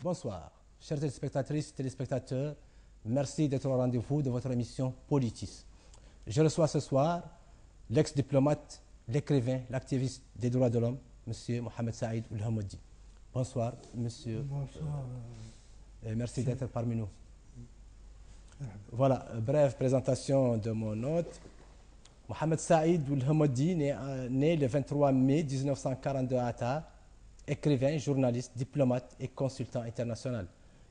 Bonsoir, chères téléspectatrices, téléspectateurs. Merci d'être au rendez-vous de votre émission Politis. Je reçois ce soir l'ex-diplomate, l'écrivain, l'activiste des droits de l'homme, M. Mohamed Saïd Ould Hamoudi. Bonsoir, monsieur. Bonsoir. Et merci d'être parmi nous. Voilà, brève présentation de mon hôte. Mohamed Saïd Ould Hamoudi, né le 23 mai 1942 à Attar, écrivain, journaliste, diplomate et consultant international.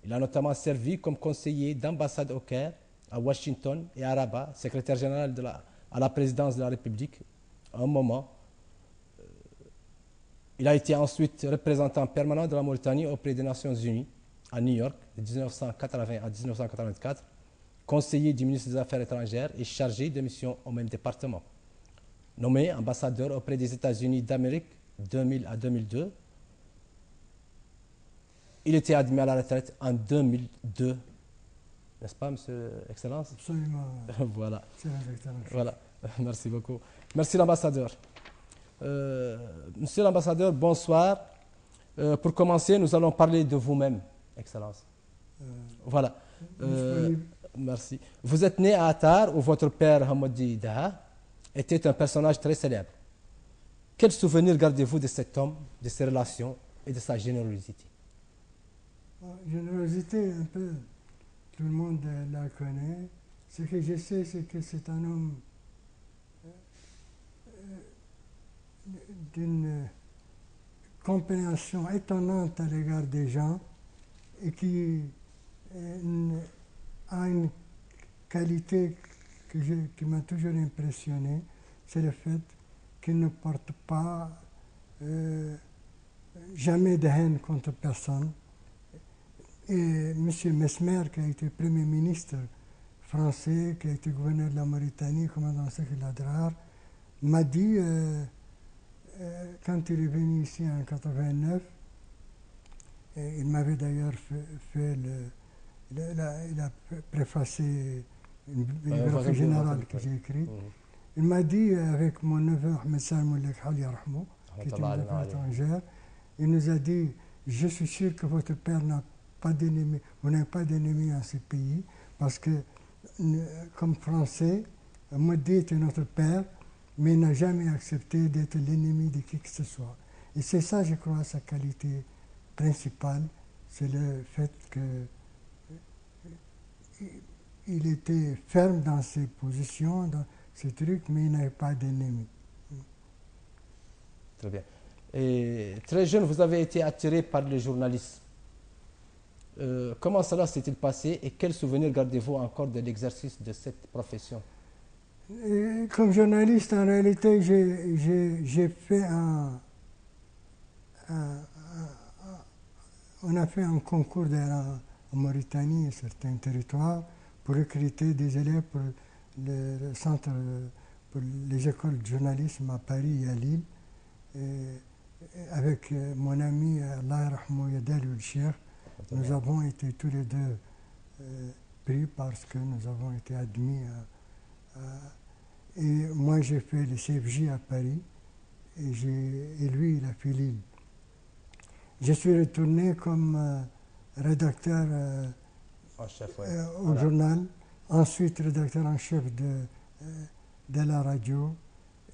Il a notamment servi comme conseiller d'ambassade au Caire, à Washington et à Rabat, secrétaire général à la présidence de la République à un moment. Il a été ensuite représentant permanent de la Mauritanie auprès des Nations Unies à New York de 1980 à 1984, conseiller du ministre des Affaires étrangères et chargé de mission au même département. Nommé ambassadeur auprès des États-Unis d'Amérique 2000 à 2002, il était admis à la retraite en 2002. N'est-ce pas, Monsieur Excellence? Absolument. Voilà. Excellence. Voilà. Merci beaucoup. Merci l'ambassadeur. Monsieur l'ambassadeur, bonsoir. Pour commencer, nous allons parler de vous-même, Excellence. Voilà. Merci. Vous êtes né à Attar, où votre père, Hamoudi Daha, était un personnage très célèbre. Quel souvenir gardez-vous de cet homme, de ses relations et de sa générosité? Générosité, un peu, tout le monde la connaît. Ce que je sais, c'est que c'est un homme d'une compréhension étonnante à l'égard des gens et qui a une qualité qui m'a toujours impressionné, c'est le fait qu'il ne porte pas jamais de haine contre personne. Et M. Mesmer, qui a été Premier ministre français, qui a été gouverneur de la Mauritanie, commandant le cercle d'Adrar, m'a dit, quand il est venu ici en 1989, il m'avait d'ailleurs il a préfacé une biographie générale que j'ai écrite. Il m'a dit, avec mon neveu Ahmed Salmoulek Hali Rahmou, qui était une affaire étrangère, il nous a dit, je suis sûr que votre père n'a pas d'ennemis, vous n'avez pas d'ennemis en ce pays, parce que, comme Français, Moudi était notre père, mais il n'a jamais accepté d'être l'ennemi de qui que ce soit. Et c'est ça, je crois, sa qualité principale, c'est le fait qu'il était ferme dans ses positions, dans ses trucs, mais il n'avait pas d'ennemis. Très bien. Et très jeune, vous avez été attiré par le journalisme. Comment cela s'est-il passé et quels souvenirs gardez-vous encore de l'exercice de cette profession? Et comme journaliste, en réalité, j'ai fait on a fait un concours en Mauritanie et certains territoires pour recruter des élèves pour le centre, pour les écoles de journalisme à Paris et à Lille. Avec mon ami Allah Rahmou Yadal Ould Cheikh, nous avons été tous les deux pris parce que nous avons été admis et moi j'ai fait le CFJ à Paris et lui il a fait Lille. Je suis retourné comme rédacteur au journal, ensuite rédacteur en chef de la radio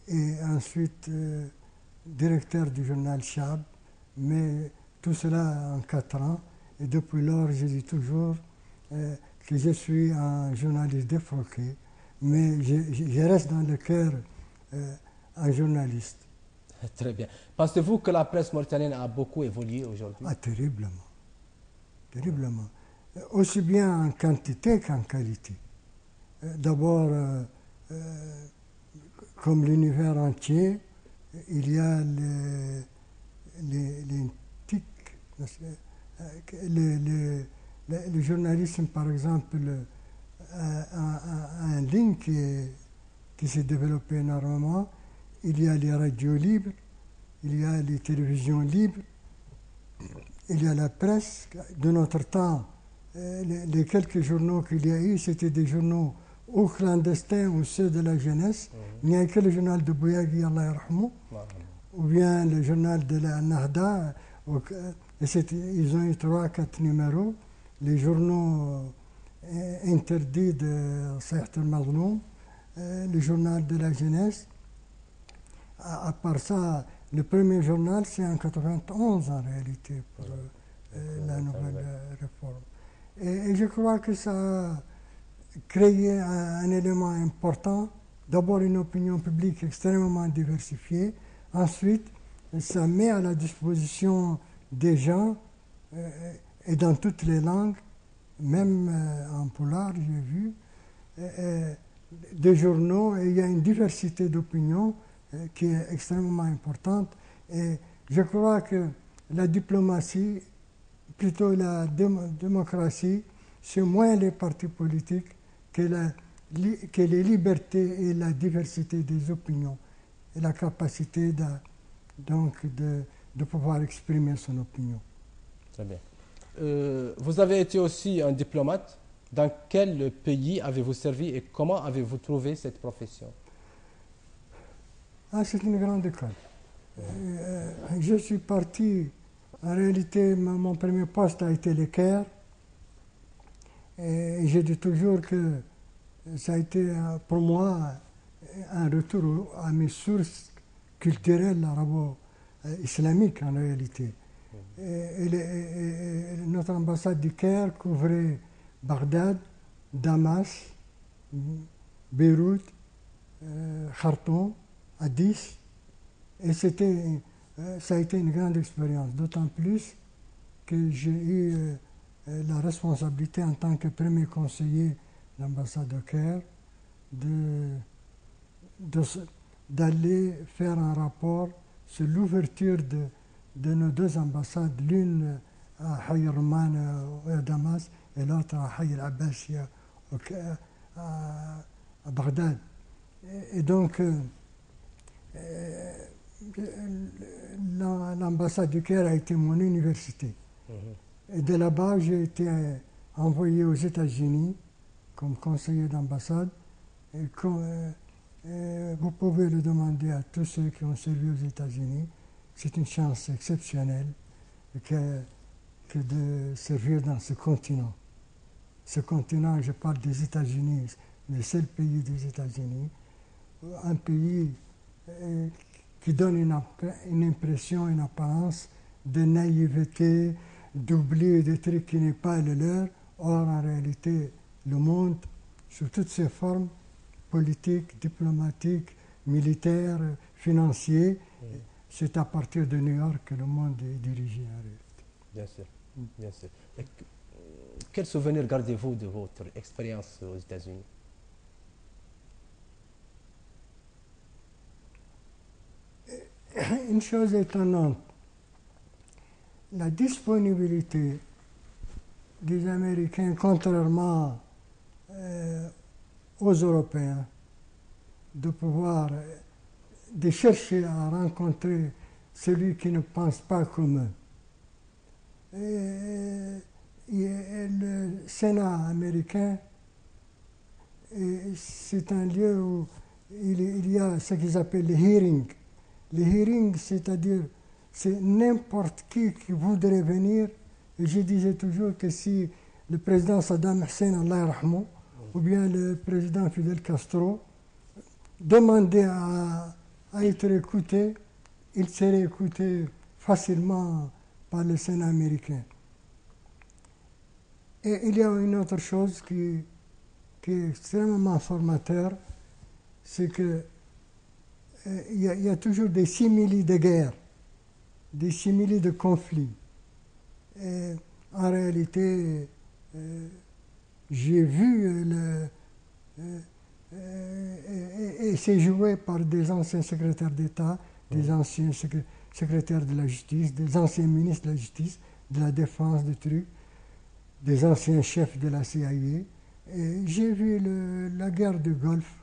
et ensuite directeur du journal Chab, mais tout cela en 4 ans. Et depuis lors, je dis toujours que je suis un journaliste défroqué, mais je reste dans le cœur un journaliste. Très bien. Pensez-vous que la presse mauritanienne a beaucoup évolué aujourd'hui? Ah, terriblement. Terriblement. Aussi bien en quantité qu'en qualité. D'abord, comme l'univers entier, il y a les tics. Le journalisme, par exemple, un ligne qui s'est développé énormément. Il y a les radios libres, il y a les télévisions libres, il y a la presse. De notre temps, les quelques journaux qu'il y a eu, c'était des journaux ou clandestins ou ceux de la jeunesse. Il n'y a que le journal de Bouyagui, Allah yarhamou, ou bien le journal de la Nahda, Ils ont eu 3-4 numéros. Les journaux interdits de Sayhat al-Mazloum, le journal de la jeunesse. À part ça, le premier journal, c'est en 91 en réalité, pour la nouvelle réforme. Et je crois que ça a créé un élément important. D'abord, une opinion publique extrêmement diversifiée. Ensuite, ça met à la disposition des gens, et dans toutes les langues, même en polar, j'ai vu, des journaux, et il y a une diversité d'opinions qui est extrêmement importante. Et je crois que la diplomatie, plutôt la démocratie, c'est moins les partis politiques que les libertés et la diversité des opinions et la capacité de pouvoir exprimer son opinion. Très bien. Vous avez été aussi un diplomate. Dans quel pays avez-vous servi et comment avez-vous trouvé cette profession? C'est une grande école. Je suis parti, en réalité, mon premier poste a été le Caire. Et j'ai dit toujours que ça a été pour moi un retour à mes sources culturelles arabo-islamiques en réalité. Notre ambassade du Caire couvrait Bagdad, Damas, Beyrouth, Khartoum, Addis. Et ça a été une grande expérience, d'autant plus que j'ai eu la responsabilité en tant que premier conseiller de l'ambassade au Caire d'aller faire un rapport sur l'ouverture de nos deux ambassades, l'une à Hayy Rumman à Damas et l'autre à Hayy al-Abbasiyya à Bagdad. Et donc, l'ambassade du Caire a été mon université. Et de là-bas, j'ai été envoyé aux États-Unis comme conseiller d'ambassade. Et vous pouvez le demander à tous ceux qui ont servi aux États-Unis. C'est une chance exceptionnelle que de servir dans ce continent. Ce continent, je parle des États-Unis, le seul pays des États-Unis, un pays qui donne une impression, une apparence de naïveté, d'oublier des trucs qui n'est pas le leur. Or, en réalité, le monde, sous toutes ses formes, politiques, diplomatiques, militaires, financiers, c'est à partir de New York que le monde est dirigé en réalité. Bien sûr, bien sûr. Et quel souvenir gardez-vous de votre expérience aux États-Unis? Une chose étonnante, la disponibilité des Américains, contrairement aux Européens, de chercher à rencontrer celui qui ne pense pas comme eux. Et le Sénat américain, c'est un lieu où il y a ce qu'ils appellent les hearings. Les hearings, c'est-à-dire, c'est n'importe qui voudrait venir. Et je disais toujours que si le président Saddam Hussein, Allah yarhamou, ou bien le président Fidel Castro demandait à être écouté, il serait écouté facilement par le Sénat américain. Et il y a une autre chose qui est extrêmement formateur, c'est que il y a toujours des simili de guerre, des simili de conflits. Et en réalité, j'ai vu et c'est joué par des anciens secrétaires d'État, des anciens secrétaires de la justice, des anciens ministres de la justice, de la défense, des anciens chefs de la CIA. Et j'ai vu la guerre du Golfe.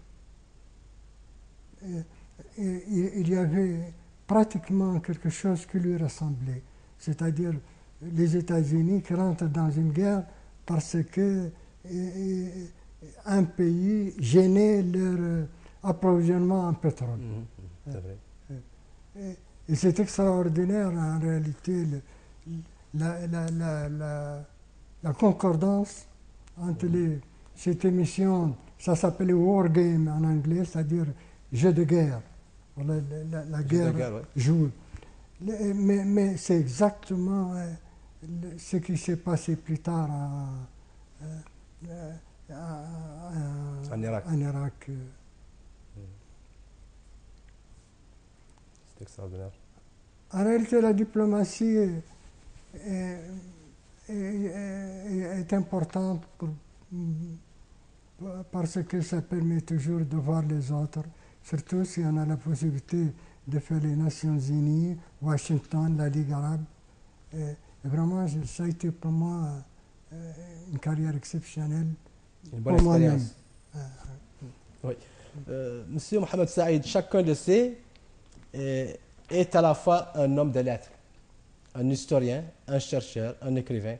Et il y avait pratiquement quelque chose qui lui ressemblait, c'est-à-dire les États-Unis qui rentrent dans une guerre parce que un pays gênait leur approvisionnement en pétrole. C'est vrai. Et c'est extraordinaire en réalité la concordance entre cette émission, ça s'appelait War Game en anglais, c'est-à-dire jeu de guerre. Voilà, la guerre joue. Mais c'est exactement ce qui s'est passé plus tard en Irak. C'est extraordinaire. En réalité, la diplomatie est importante parce que ça permet toujours de voir les autres, surtout si on a la possibilité de faire les Nations Unies, Washington, la Ligue arabe. Et vraiment, ça a été pour moi une carrière exceptionnelle. Une bonne expérience. Oui. Monsieur Mohamed Saïd, chacun le sait, est à la fois un homme de lettres, un historien, un chercheur, un écrivain.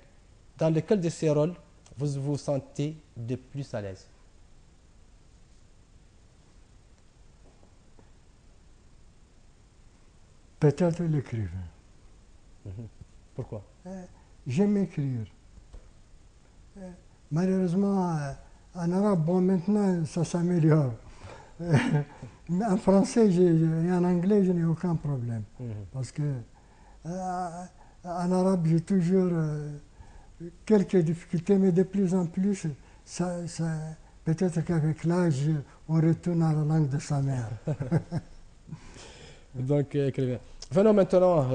Dans lequel de ces rôles vous vous sentez le plus à l'aise? Peut-être l'écrivain. Pourquoi? J'aime écrire. Malheureusement, en arabe, bon, maintenant, ça s'améliore. Mais en français et en anglais, je n'ai aucun problème. Parce que en arabe, j'ai toujours quelques difficultés, mais de plus en plus, peut-être qu'avec l'âge, on retourne à la langue de sa mère. Donc, écrivain. Venons maintenant,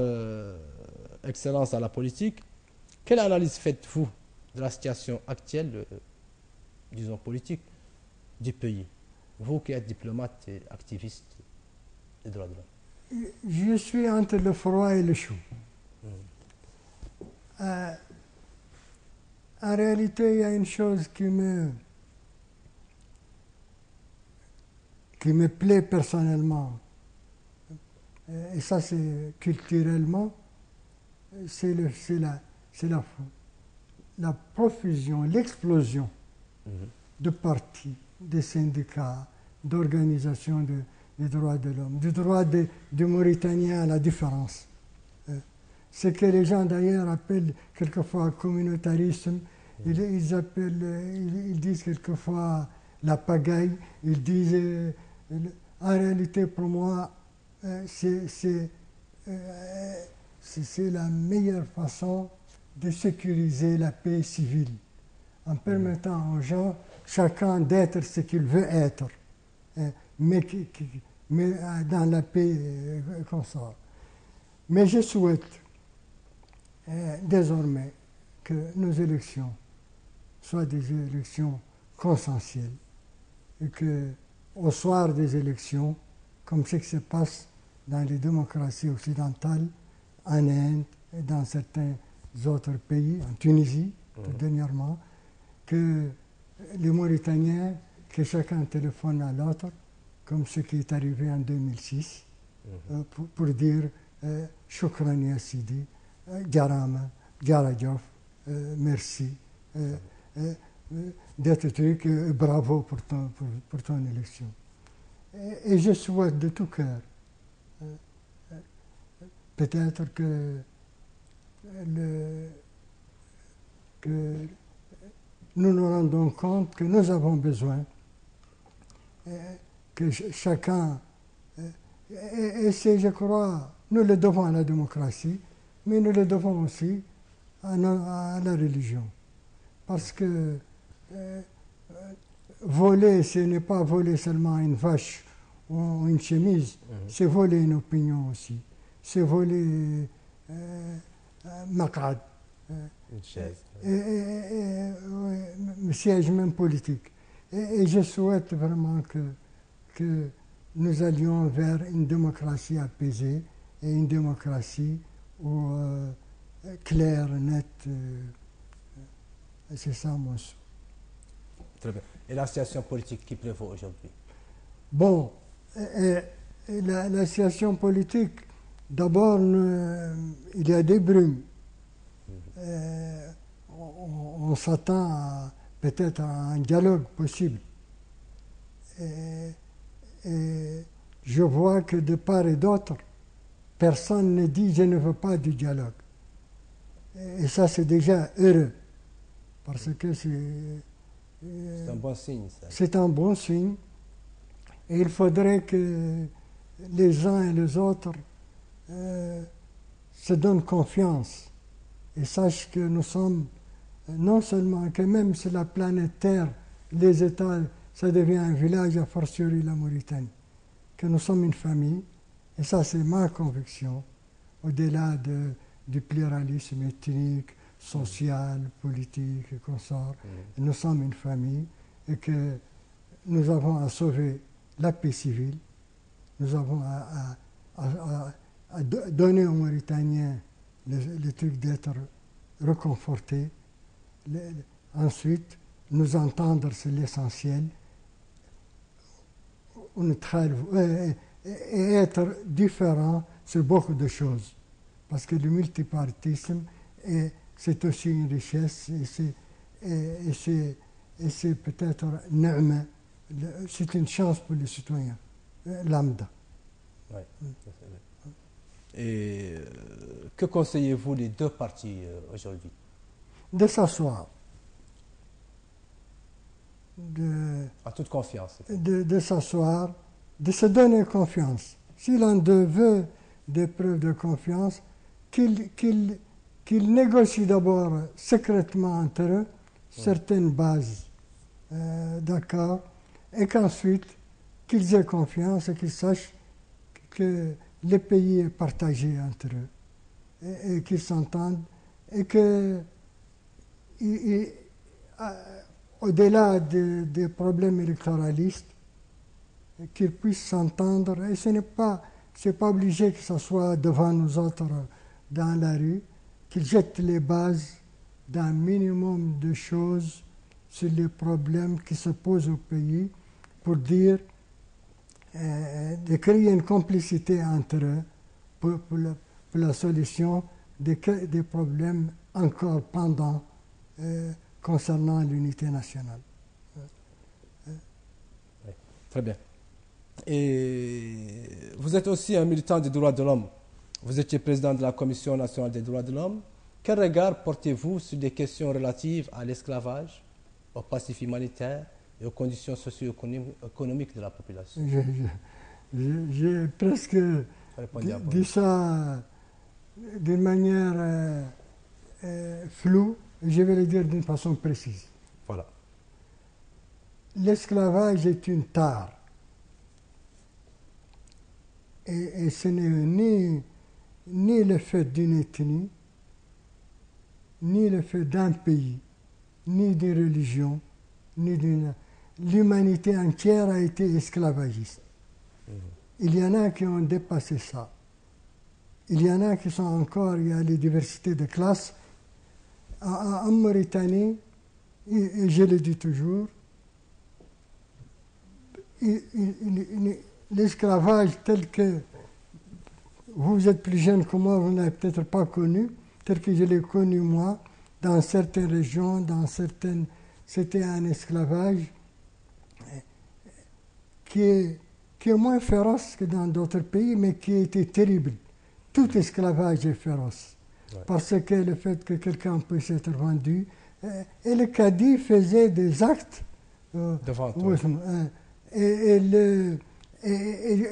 Excellence, à la politique. Quelle analyse faites-vous de la situation actuelle, disons politique, du pays? Vous qui êtes diplomate et activiste des droits de l'homme. Je suis entre le froid et le chaud. En réalité, il y a une chose qui me plaît personnellement, et ça c'est culturellement, c'est la profusion, l'explosion de partis, de syndicats, d'organisations des droits de l'homme, du droit du Mauritanien à la différence. Ce que les gens d'ailleurs appellent quelquefois communautarisme, ils disent quelquefois la pagaille, ils disent, en réalité pour moi, c'est la meilleure façon de sécuriser la paix civile, en permettant aux gens, chacun d'être ce qu'il veut être, mais dans la paix qu'on sort. Mais je souhaite désormais que nos élections soient des élections consensuelles et qu'au soir des élections, comme ce qui se passe dans les démocraties occidentales, en Inde et dans certains autres pays, en Tunisie, tout dernièrement, que les Mauritaniens, que chacun téléphone à l'autre, comme ce qui est arrivé en 2006, pour dire Shukran ya Sidi, Jarama, Jaradjof, merci, d'être truc, bravo pour ton élection. Et je souhaite de tout cœur, peut-être que nous nous rendons compte que nous avons besoin que chacun, et c'est, je crois, nous le devons à la démocratie, mais nous le devons aussi à la religion. Parce que voler, ce n'est pas voler seulement une vache ou une chemise, c'est voler une opinion aussi. C'est voler maq'ad, une chaise. Un siège même politique. Et je souhaite vraiment que nous allions vers une démocratie apaisée et une démocratie claire, nette. C'est ça mon souhait. Très bien. Et la situation politique qui prévaut aujourd'hui? Bon, la situation politique, d'abord, il y a des brumes. On s'attend peut-être à un dialogue possible. Et je vois que de part et d'autre, personne ne dit « je ne veux pas du dialogue ». Et ça, c'est déjà heureux. Parce que C'est un bon signe, ça. c'est un bon signe. Et il faudrait que les uns et les autres se donnent confiance et sachent que nous sommes, non seulement que même sur la planète Terre, les États, ça devient un village, a fortiori la Mauritanie, que nous sommes une famille, et ça c'est ma conviction, au-delà du pluralisme ethnique, social, politique et consort. Nous sommes une famille et que nous avons à sauver la paix civile, nous avons à donner aux Mauritaniens le truc d'être reconfortés. Ensuite, nous entendre, c'est l'essentiel, et être différent sur beaucoup de choses. Parce que le multipartisme, c'est aussi une richesse, et c'est peut-être c'est une chance pour les citoyens lambda. Ouais. Et que conseillez-vous les deux parties aujourd'hui? De s'asseoir, En toute confiance. de s'asseoir, de se donner confiance. Si l'un d'eux veut des preuves de confiance, qu'il négocie d'abord secrètement entre eux certaines bases d'accord, et qu'ensuite qu'ils aient confiance et qu'ils sachent que le pays est partagé entre eux et qu'ils s'entendent et que au-delà des problèmes électoralistes, qu'ils puissent s'entendre. Et ce n'est pas obligé que ce soit devant nous autres dans la rue, qu'ils jettent les bases d'un minimum de choses sur les problèmes qui se posent au pays pour dire, de créer une complicité entre eux pour la solution des problèmes encore pendants concernant l'unité nationale. Oui, très bien. Et vous êtes aussi un militant des droits de l'homme. Vous étiez président de la Commission nationale des droits de l'homme. Quel regard portez-vous sur des questions relatives à l'esclavage, au passif humanitaire et aux conditions socio-économiques de la population? J'ai presque dit ça d'une manière floue, et je vais le dire d'une façon précise. Voilà. L'esclavage est une tare. Et ce n'est ni le fait d'une ethnie, ni le fait d'un pays, ni d'une religion, ni d'une... L'humanité entière a été esclavagiste. Il y en a qui ont dépassé ça. Il y en a qui sont encore, il y a les diversités de classes. En Mauritanie, et je le dis toujours, l'esclavage tel que vous êtes plus jeune que moi, vous n'avez peut-être pas connu, tel que je l'ai connu moi, dans certaines régions, c'était un esclavage qui est moins féroce que dans d'autres pays, mais qui était terrible. Tout esclavage est féroce. Ouais. Parce que le fait que quelqu'un puisse être vendu, et le cadi faisait des actes devant toi. Et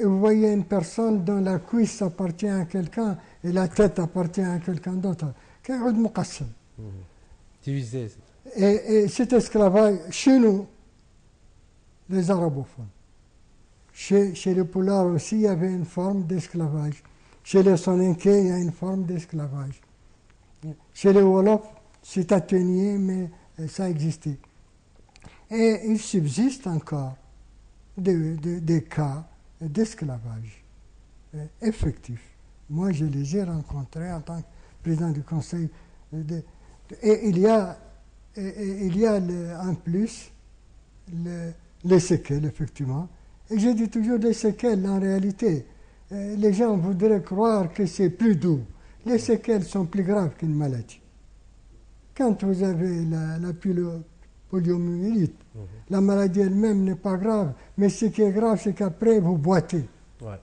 vous voyez une personne dont la cuisse appartient à quelqu'un et la tête appartient à quelqu'un d'autre. Divisé. Et cet esclavage, chez nous, les arabophones, chez les Poulards aussi, il y avait une forme d'esclavage. Chez les Soninké, il y a une forme d'esclavage. Chez les Wolofs, c'est atténué, mais ça existait. Et il subsiste encore des cas d'esclavage effectif. Moi, je les ai rencontrés en tant que président du Conseil. Et il y a en plus les séquelles, effectivement. Et je dis toujours des séquelles, en réalité. Les gens voudraient croire que c'est plus doux. Les séquelles sont plus graves qu'une maladie. Quand vous avez la poliomyélite, la maladie elle-même n'est pas grave, mais ce qui est grave, c'est qu'après, vous boitez. Ouais.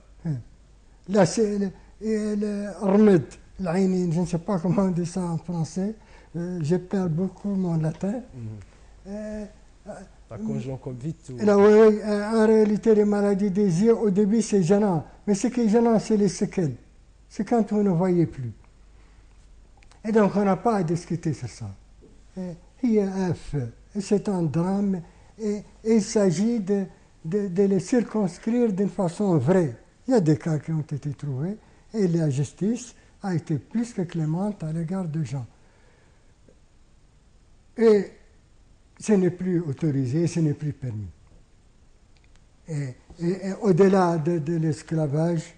Là, c'est le remède, العينين, je ne sais pas comment on dit ça en français, je perds beaucoup mon latin. La conjonctivite ou... Là, oui, en réalité, les maladies des yeux, au début, c'est gênant. Mais ce qui est gênant, c'est les séquelles. C'est quand vous ne voyez plus. Et donc, on n'a pas à discuter sur ça. Il y a un feu. C'est un drame. Et il s'agit de les circonscrire d'une façon vraie. Il y a des cas qui ont été trouvés. Et la justice a été plus que clémente à l'égard de gens. Et ce n'est plus autorisé, ce n'est plus permis. Et au-delà de l'esclavage,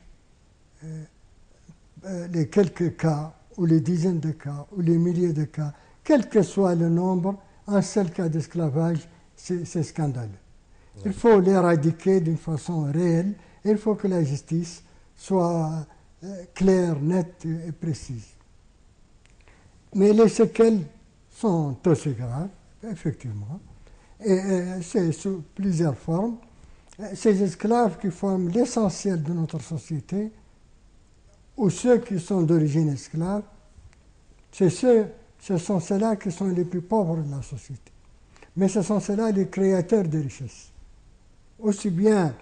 les quelques cas, ou les dizaines de cas, ou les milliers de cas, quel que soit le nombre, un seul cas d'esclavage, c'est scandaleux. Ouais. Il faut l'éradiquer d'une façon réelle, et il faut que la justice soit claire, nette et précise. Mais les séquelles sont aussi graves, effectivement, et c'est sous plusieurs formes. Ces esclaves qui forment l'essentiel de notre société, ou ceux qui sont d'origine esclave, ce sont ceux-là qui sont les plus pauvres de la société. Mais ce sont ceux-là les créateurs de richesses. Aussi bien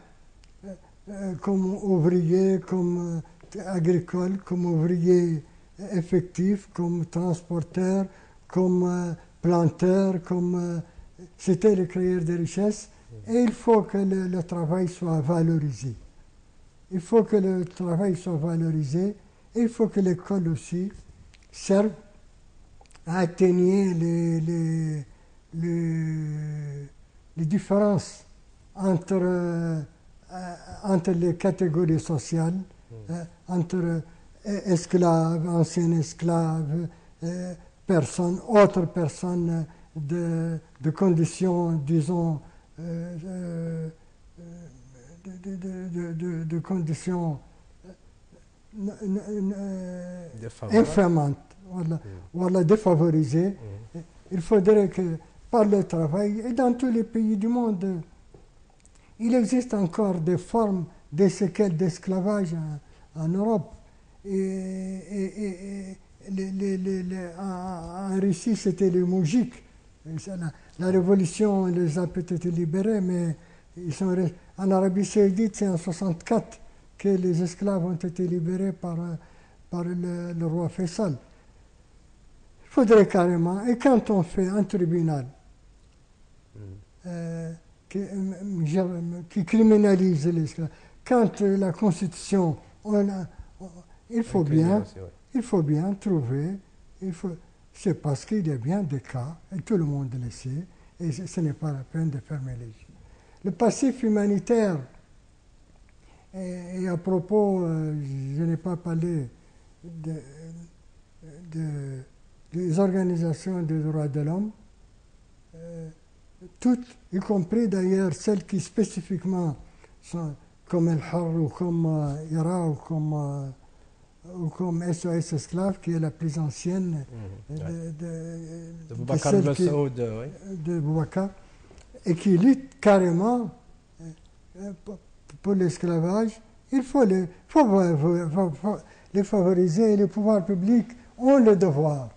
comme ouvriers, comme agricoles, comme ouvriers effectifs, comme transporteurs, comme planteurs, comme c'était les créateurs de richesses. Et il faut que le travail soit valorisé. Il faut que le travail soit valorisé et il faut que l'école aussi serve à atténuer les différences entre les catégories sociales, entre esclaves, anciens esclaves, autres personnes de conditions, disons, de conditions infirmantes, voilà, défavorisées. Il faudrait que, par le travail, et dans tous les pays du monde, il existe encore des formes, des séquelles d'esclavage en Europe. En Russie, c'était les moujiks. La révolution les a peut-être libérés, mais en Arabie Saoudite, c'est en 1964 que les esclaves ont été libérés par le roi Faisal. Il faudrait carrément, et quand on fait un tribunal qui criminalise l'esclavage, quand la Constitution, il faut bien trouver, c'est parce qu'il y a bien des cas, et tout le monde le sait, et ce n'est pas la peine de fermer les yeux. Le passif humanitaire, et à propos, je n'ai pas parlé des organisations des droits de l'homme, toutes, y compris d'ailleurs celles qui spécifiquement sont comme El Har ou comme IRA ou comme SOS Esclaves, qui est la plus ancienne de Boubacar Saoud, de Boubacar, et qui lutte carrément pour l'esclavage. Il faut les favoriser, et les pouvoirs publics ont le devoir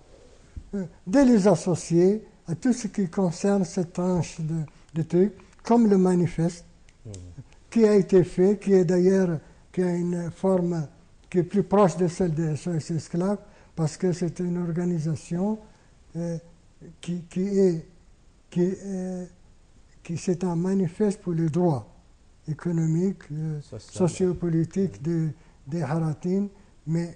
de les associer à tout ce qui concerne cette tranche de trucs, comme le manifeste qui a été fait, qui a une forme qui est plus proche de celle des SOS Esclaves, parce que c'est une organisation qui c'est un manifeste pour les droits économiques, sociopolitiques des Haratin, mais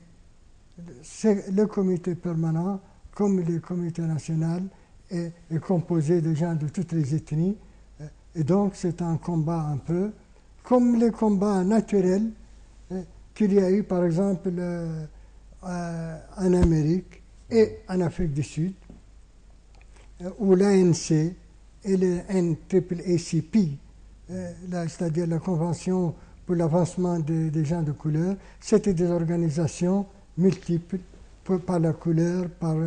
c'est le comité permanent, comme le comité national, est composé de gens de toutes les ethnies, et donc c'est un combat un peu comme les combats naturels qu'il y a eu par exemple en Amérique et en Afrique du Sud, où l'ANC et le NAACP, c'est-à-dire la Convention pour l'avancement des gens de couleur, c'était des organisations multiples par la couleur, par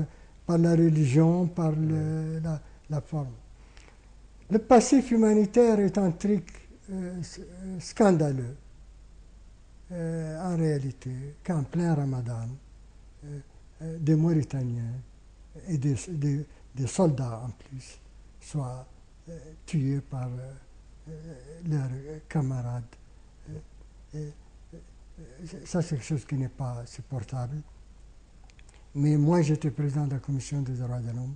la religion, par la forme. Le passif humanitaire est un truc scandaleux, en réalité, qu'en plein Ramadan, des Mauritaniens et des soldats en plus soient tués par leurs camarades. Ça, c'est quelque chose qui n'est pas supportable. Mais moi, j'étais président de la Commission des droits de l'homme.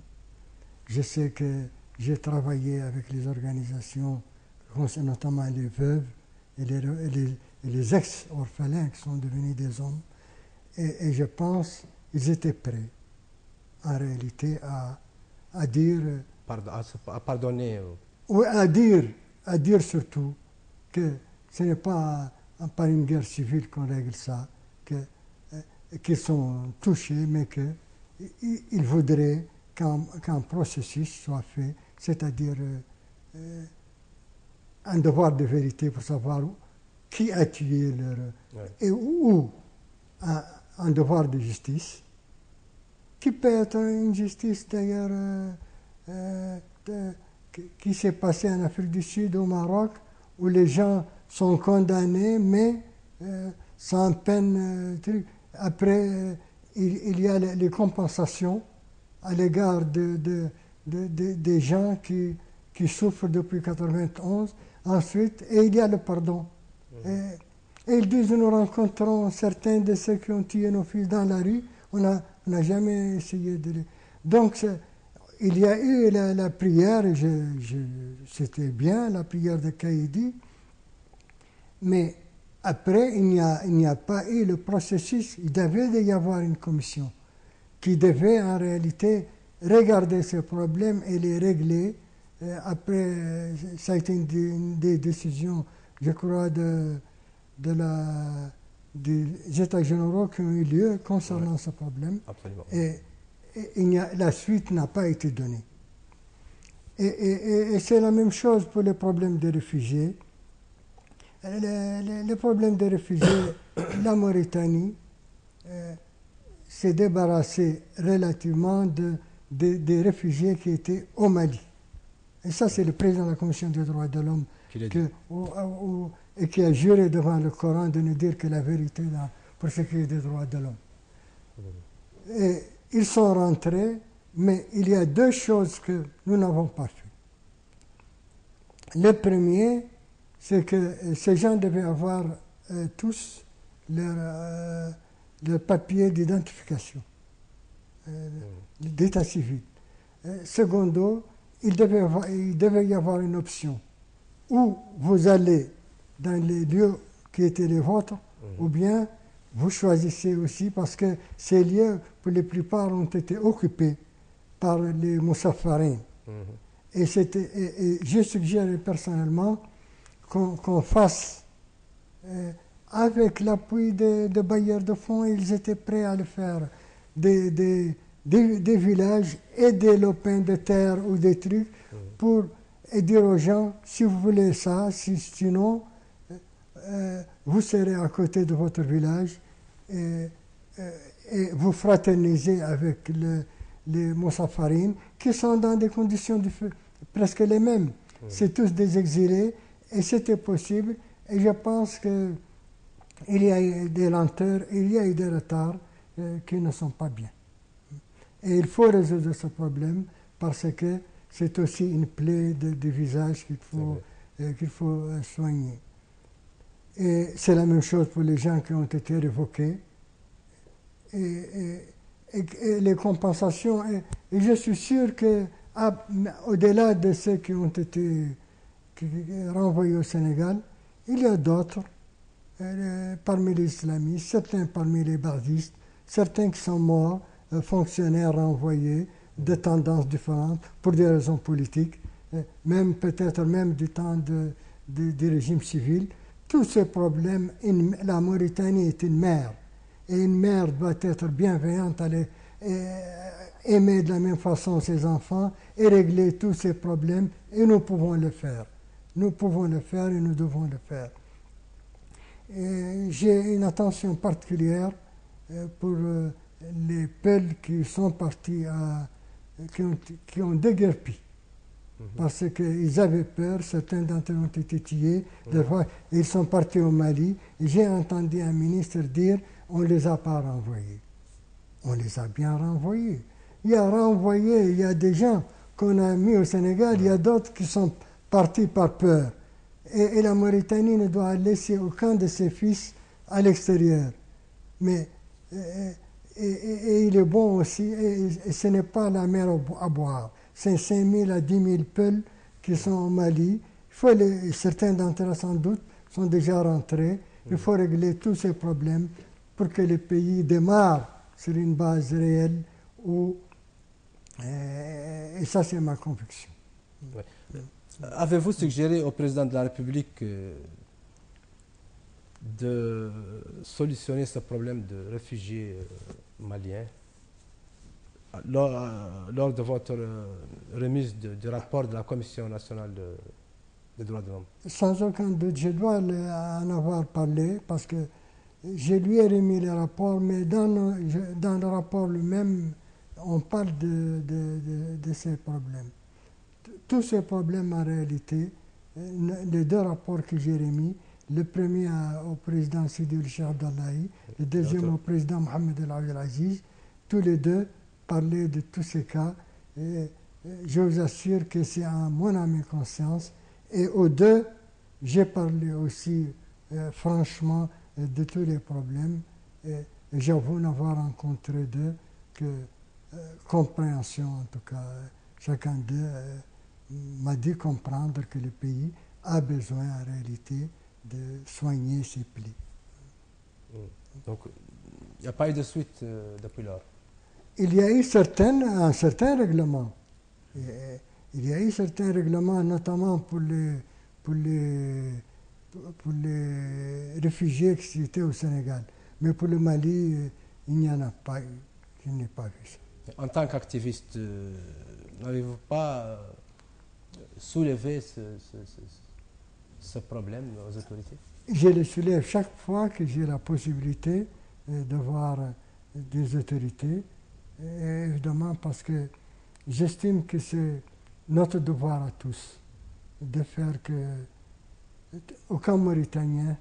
Je sais que j'ai travaillé avec les organisations, notamment les veuves et les ex-orphelins qui sont devenus des hommes. Et je pense qu'ils étaient prêts, en réalité, à dire... À pardonner. Oui, à dire surtout que ce n'est pas par une guerre civile qu'on règle ça, qu'ils sont touchés, mais qu'ils voudraient qu'un processus soit fait, c'est-à-dire un devoir de vérité pour savoir qui a tué leur... et où un devoir de justice, qui peut être une justice d'ailleurs qui s'est passée en Afrique du Sud, au Maroc, où les gens sont condamnés, mais sans peine. Après, il y a les compensations à l'égard des gens qui souffrent depuis 1991. Ensuite, et il y a le pardon. Et ils disent, nous rencontrons certains de ceux qui ont tué nos fils dans la rue. On n'a jamais essayé de les... Donc, il y a eu la prière, et c'était bien, la prière de Kaïdi, mais après, il n'y a pas eu le processus. Il devait y avoir une commission qui devait en réalité regarder ces problèmes et les régler. Après, ça a été une des décisions, je crois, des États généraux qui ont eu lieu concernant ce problème. Absolument. Et la suite n'a pas été donnée. Et c'est la même chose pour les problèmes des réfugiés. Les problèmes des réfugiés, la Mauritanie s'est débarrassée relativement des réfugiés qui étaient au Mali. Et ça, c'est le président de la Commission des droits de l'homme et qui a juré devant le Coran de nous dire que la vérité là, pour ce qui est des droits de l'homme. Et ils sont rentrés, mais il y a deux choses que nous n'avons pas fait. Le premier, c'est que ces gens devaient avoir tous leur papier d'identification, d'état civil. Secondo, il devait y avoir une option. Ou vous allez dans les lieux qui étaient les vôtres, ou bien vous choisissez aussi, parce que ces lieux, pour la plupart, ont été occupés par les Moussafarins. Et je suggère personnellement qu'on fasse, avec l'appui de bailleurs de fonds, ils étaient prêts à le faire, des villages et des lopins de terre ou des trucs pour dire aux gens, si vous voulez ça, sinon, vous serez à côté de votre village et vous fraternisez avec les Moussafarines qui sont dans des conditions presque les mêmes. C'est tous des exilés et c'était possible. Et je pense qu'il y a eu des lenteurs, il y a eu des retards qui ne sont pas bien. Et il faut résoudre ce problème parce que c'est aussi une plaie de visage qu'il faut soigner. Et c'est la même chose pour les gens qui ont été révoqués. Et les compensations, et je suis sûr qu'au-delà de ceux qui ont été renvoyés au Sénégal, il y a d'autres, parmi les islamistes, certains parmi les bardistes, certains qui sont morts, fonctionnaires renvoyés, de tendances différentes, pour des raisons politiques, même peut-être même du temps du régime civil. Tous ces problèmes, la Mauritanie est une mère. Et une mère doit être bienveillante, aimer de la même façon ses enfants et régler tous ces problèmes. Et nous pouvons le faire. Nous pouvons le faire et nous devons le faire. J'ai une attention particulière pour les Peuls qui sont partis, qui ont déguerpi. Parce qu'ils avaient peur, certains d'entre eux ont été tués, ils sont partis au Mali. J'ai entendu un ministre dire on ne les a pas renvoyés. on les a bien renvoyés. Il y a des gens qu'on a mis au Sénégal, il y a d'autres qui sont partis par peur. Et la Mauritanie ne doit laisser aucun de ses fils à l'extérieur. Mais il est bon aussi, et ce n'est pas la mer à boire. C'est 5 000 à 10 000 Peuls qui sont au Mali. Certains d'entre eux, sans doute, sont déjà rentrés. Il faut régler tous ces problèmes pour que le pays démarre sur une base réelle. Et ça, c'est ma conviction. Ouais. Avez-vous suggéré au président de la République de solutionner ce problème de réfugiés maliens lors de votre remise du rapport de la Commission nationale des droits de l'homme? Sans aucun doute, je dois en avoir parlé parce que je lui ai remis le rapport, mais dans le rapport lui-même, on parle de ces problèmes. Tous ces problèmes, en réalité, les deux rapports que j'ai remis, le premier au président Sidi El Cheikh Abdallahi, le deuxième au président Mohamed El Abdel Aziz, tous les deux parlaient de tous ces cas. Et je vous assure que c'est en mon âme et conscience. Et aux deux, j'ai parlé aussi franchement de tous les problèmes. Et j'avoue n'avoir rencontré d'eux que compréhension, en tout cas. Chacun d'eux m'a dit comprendre que le pays a besoin en réalité de soigner ses plis. Donc, il n'y a pas eu de suite depuis lors? Il y a eu un certain règlement. Il y a eu certains règlements, notamment pour les réfugiés qui étaient au Sénégal. Mais pour le Mali, il n'y en a pas eu. Je n'ai pas vu ça. En tant qu'activiste, n'avez-vous pas soulevé ce problème aux autorités? Je le soulève chaque fois que j'ai la possibilité de voir des autorités, évidemment parce que j'estime que c'est notre devoir à tous de faire que aucun Mauritanien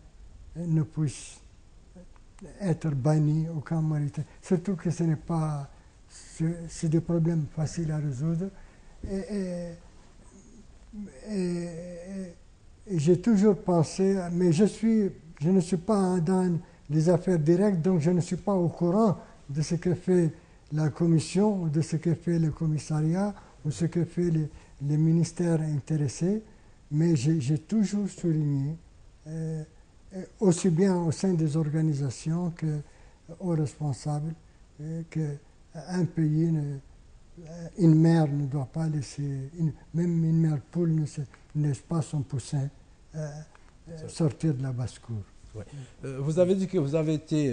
ne puisse être banni, aucun Mauritanien. Surtout que ce n'est pas, c'est des problèmes faciles à résoudre. Et j'ai toujours pensé, mais je ne suis pas dans les affaires directes, donc je ne suis pas au courant de ce que fait la commission, ou de ce que fait le commissariat, ou ce que fait les ministères intéressés, mais j'ai toujours souligné, aussi bien au sein des organisations qu'aux responsables, qu'un pays, une mère ne doit pas laisser, même une mère poule ne laisse pas son poussin sortir de la basse-cour. Ouais. Vous avez dit que vous avez été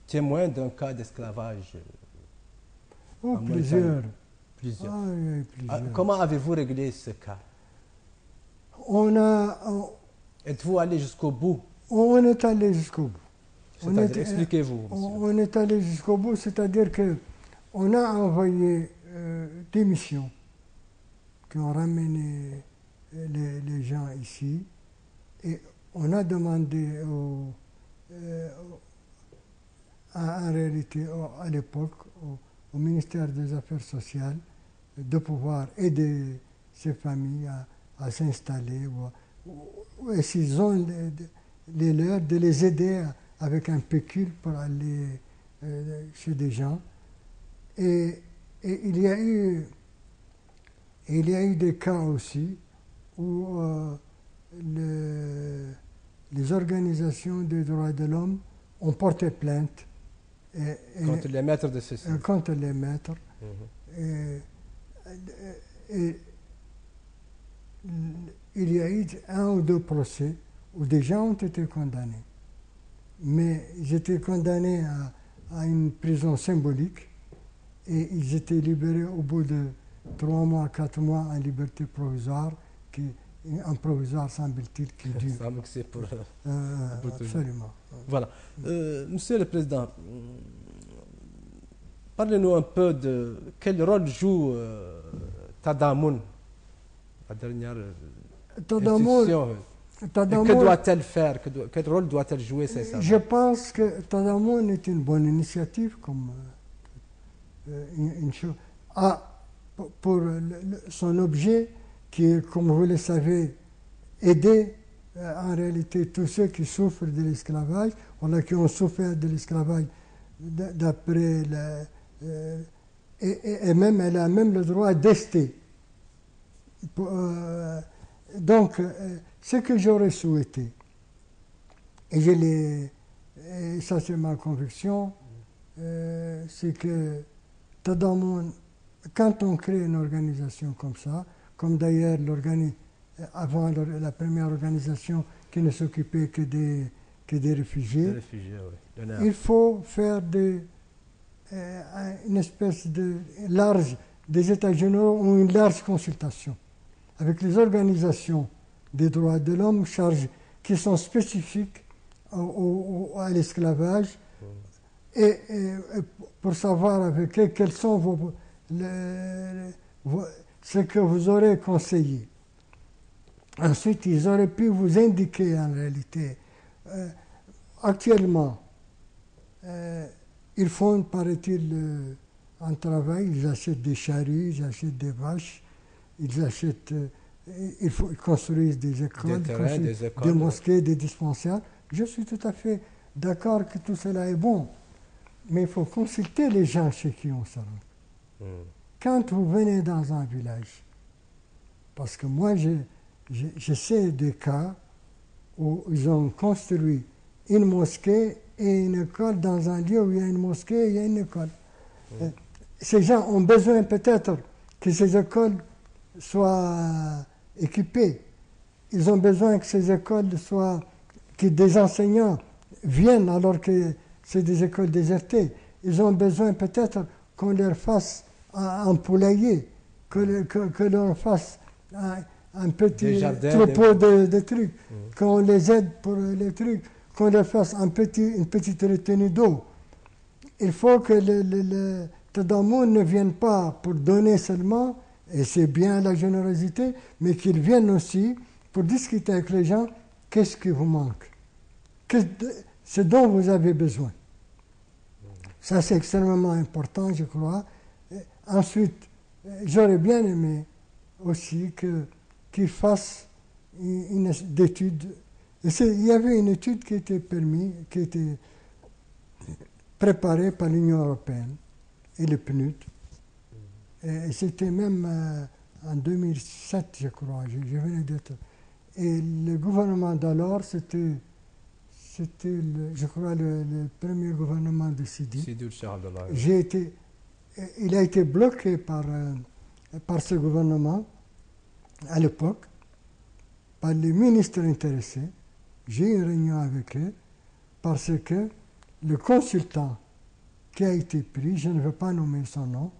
témoin d'un cas d'esclavage. Plusieurs. Plusieurs. Ah, oui, plusieurs. Comment avez-vous réglé ce cas? Êtes-vous allé jusqu'au bout? On est allé jusqu'au bout. Expliquez-vous. On est allé jusqu'au bout, c'est-à-dire qu'on a envoyé des missions qui ont ramené les gens ici et on a demandé en réalité à l'époque au ministère des Affaires sociales de pouvoir aider ces familles à s'installer et s'ils ont les leurs, de les aider avec un pécule pour aller chez des gens. Et il y a eu des cas aussi où les organisations des droits de l'homme ont porté plainte. Contre les maîtres de ceci. Contre les maîtres. Et il y a eu 1 ou 2 procès où des gens ont été condamnés. Mais ils étaient condamnés à une prison symbolique et ils étaient libérés au bout de 3 mois, 4 mois en liberté provisoire, en provisoire semble-t-il qui dure. Ça semble que c'est pour absolument. Voilà. Monsieur le Président, parlez-nous un peu de quel rôle joue Tadamoun, la dernière institution que doit-elle faire? Quel rôle doit-elle jouer, c'est ça? Je pense que Tadamoun est une bonne initiative, comme une chose. Pour son objet, qui est, comme vous le savez, aider en réalité tous ceux qui souffrent de l'esclavage, qui ont souffert de l'esclavage d'après et même elle a même le droit d'ester. Donc, ce que j'aurais souhaité, et ça c'est ma conviction, c'est que Tadamoun, quand on crée une organisation comme ça, comme d'ailleurs avant la première organisation qui ne s'occupait que des réfugiés, oui. Il faut faire une espèce de des états généraux ou une large consultation avec les organisations des droits de l'homme qui sont spécifiques à l'esclavage et pour savoir avec eux quels sont ce que vous aurez conseillé. Ensuite, ils auraient pu vous indiquer en réalité. Actuellement, ils font, paraît-il, un travail, ils achètent des charrues, ils achètent des vaches, ils construisent des écoles, des mosquées, des dispensaires. Je suis tout à fait d'accord que tout cela est bon, mais il faut consulter les gens chez qui on se rend. Quand vous venez dans un village, parce que moi je sais des cas où ils ont construit une mosquée et une école dans un lieu où il y a une mosquée et il y a une école. Ces gens ont besoin peut-être que ces écoles soient équipées. Ils ont besoin que ces écoles que des enseignants viennent alors que c'est des écoles désertées. Ils ont besoin peut-être qu'on leur fasse un poulailler, que l'on fasse un petit troupeau de trucs, qu'on les aide pour les trucs, qu'on leur fasse une petite retenue d'eau. Il faut que le Tadamoun ne vienne pas pour donner seulement, et c'est bien la générosité, mais qu'ils viennent aussi pour discuter avec les gens, qu'est-ce qui vous manque, ce dont vous avez besoin. Ça, c'est extrêmement important, je crois. Ensuite, j'aurais bien aimé aussi qu'ils fassent une étude. Il y avait une étude qui était préparée par l'Union européenne et le PNUD. Et c'était même en 2007, je crois. Je venais d'être. Et le gouvernement d'alors, c'était je crois, le premier gouvernement de Sidi. Il a été bloqué par ce gouvernement à l'époque, par les ministres intéressés. J'ai eu une réunion avec eux parce que le consultant qui a été pris, je ne veux pas nommer son nom,